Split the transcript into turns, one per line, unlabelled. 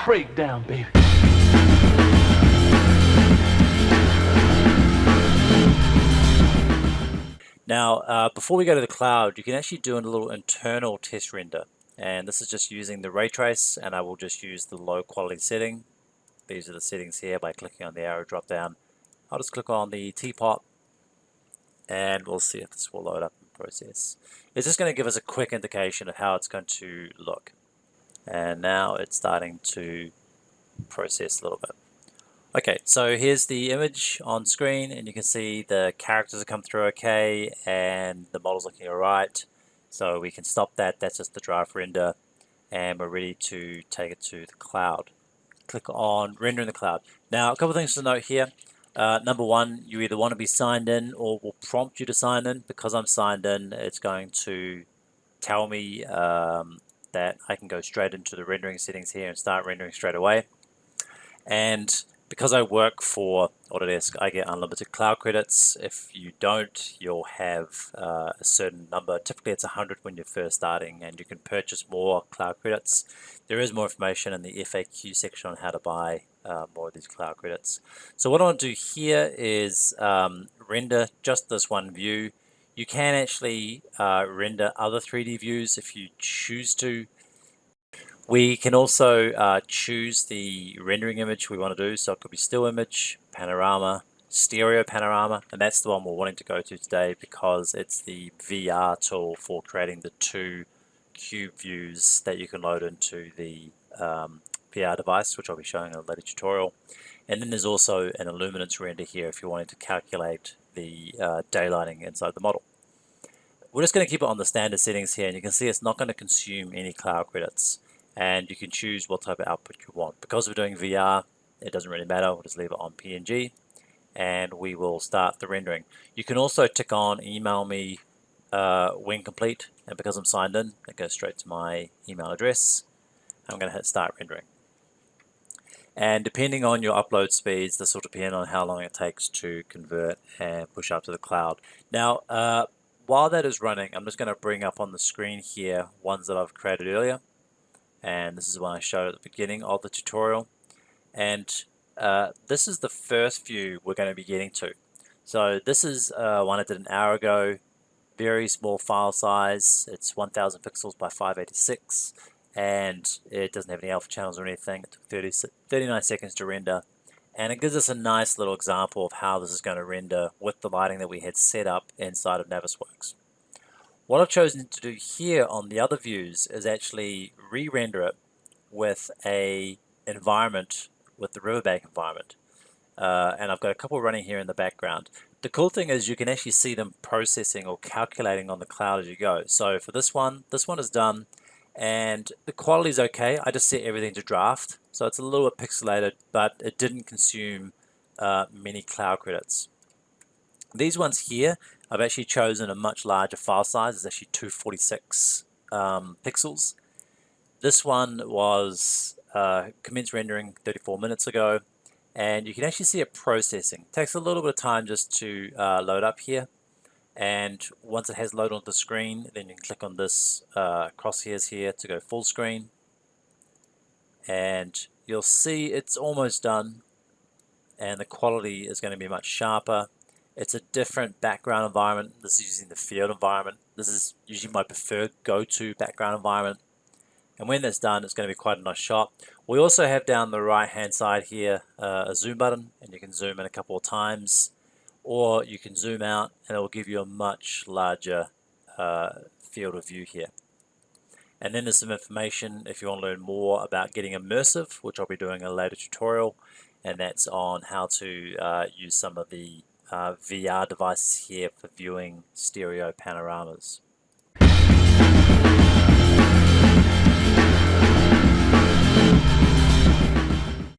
Breakdown, baby.
Now, before we go to the cloud, you can actually do a little internal test render. And this is just using the ray trace, and I will just use the low quality setting. These are the settings here by clicking on the arrow drop down. I'll just click on the teapot, and we'll see if this will load up and process. It's just going to give us a quick indication of how it's going to look. And now it's starting to process a little bit. Okay, so here's the image on screen, and you can see the characters have come through okay, and the model's looking alright. So we can stop that. That's just the draft render, and we're ready to take it to the cloud. Click on Render in the Cloud. Now, a couple of things to note here. Number one, you either want to be signed in or will prompt you to sign in. Because I'm signed in, it's going to tell me that I can go straight into the rendering settings here and start rendering straight away. And because I work for Autodesk, I get unlimited cloud credits. If you don't, you'll have a certain number. Typically it's 100 when you're first starting, and you can purchase more cloud credits. There is more information in the FAQ section on how to buy more of these cloud credits. So what I want to do here is render just this one view. You can actually render other 3D views if you choose to. We can also choose the rendering image we want to do, so it could be still image, panorama, stereo panorama, and that's the one we're wanting to go to today because it's the VR tool for creating the two cube views that you can load into the VR device, which I'll be showing in a later tutorial. And then there's also an illuminance render here if you're wanting to calculate the daylighting inside the model. We're just going to keep it on the standard settings here, and you can see it's not going to consume any cloud credits. And you can choose what type of output you want. Because we're doing VR, it doesn't really matter. We'll just leave it on PNG, and we will start the rendering. You can also tick on email me when complete, and because I'm signed in, it goes straight to my email address. I'm going to hit start rendering. And depending on your upload speeds, this will depend on how long it takes to convert and push up to the cloud. Now, while that is running, I'm just going to bring up on the screen here ones that I've created earlier. And this is one I showed at the beginning of the tutorial. And this is the first view we're going to be getting to. So this is one I did an hour ago. Very small file size. It's 1000 pixels by 586, and it doesn't have any alpha channels or anything. It took 39 seconds to render, and it gives us a nice little example of how this is going to render with the lighting that we had set up inside of Navisworks. What I've chosen to do here on the other views is actually re-render it with a environment, with the riverbank environment. And I've got a couple running here in the background. The cool thing is you can actually see them processing or calculating on the cloud as you go. So for this one is done, and the quality is okay. I just set everything to draft, so it's a little bit pixelated, but it didn't consume many cloud credits. These ones here, I've actually chosen a much larger file size. It's actually 246 pixels. This one was commenced rendering 34 minutes ago, and you can actually see it processing. It takes a little bit of time just to load up here, and once it has loaded onto the screen, then you can click on this crosshairs here to go full screen, and you'll see it's almost done, and the quality is going to be much sharper. It's a different background environment. This is using the field environment. This is usually my preferred go-to background environment. And when that's done, it's going to be quite a nice shot. We also have down the right-hand side here a zoom button, and you can zoom in a couple of times, or you can zoom out, and it will give you a much larger field of view here. And then there's some information if you want to learn more about getting immersive, which I'll be doing in a later tutorial, and that's on how to use some of the VR devices here for viewing stereo panoramas.